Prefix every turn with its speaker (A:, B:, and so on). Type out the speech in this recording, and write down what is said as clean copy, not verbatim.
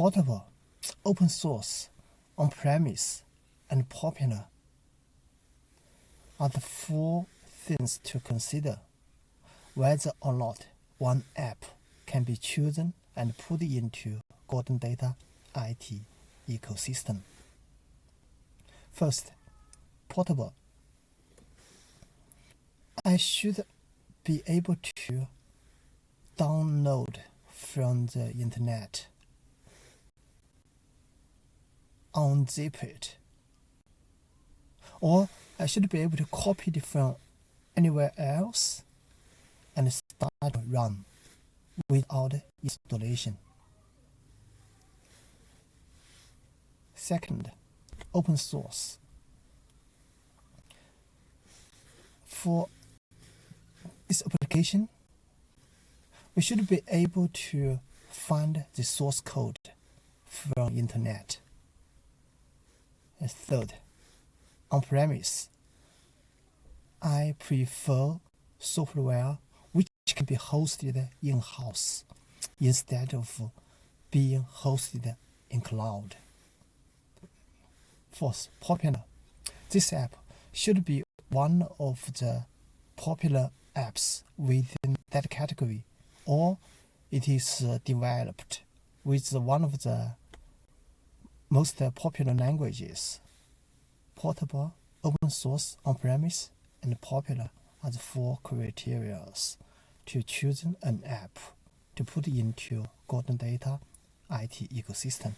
A: portable, open source, on-premise, and popular are the 4 things to consider whether or not one app can be chosen and put into GordonData IT ecosystem. First, portable. I should be able to download from the internet, unzip it, or I should be able to copy it from anywhere else and start to run without installation. Second, open source. For this application, we should be able to find the source code from internet. And third, on-premise. I prefer software which can be hosted in-house instead of being hosted in cloud. Fourth, popular. This app should be one of the popular apps within that category, or it is developed with one of the most popular languages. Portable, open source, on-premise, and popular are the 4 criteria to choose an app to put into GordonData IT ecosystem.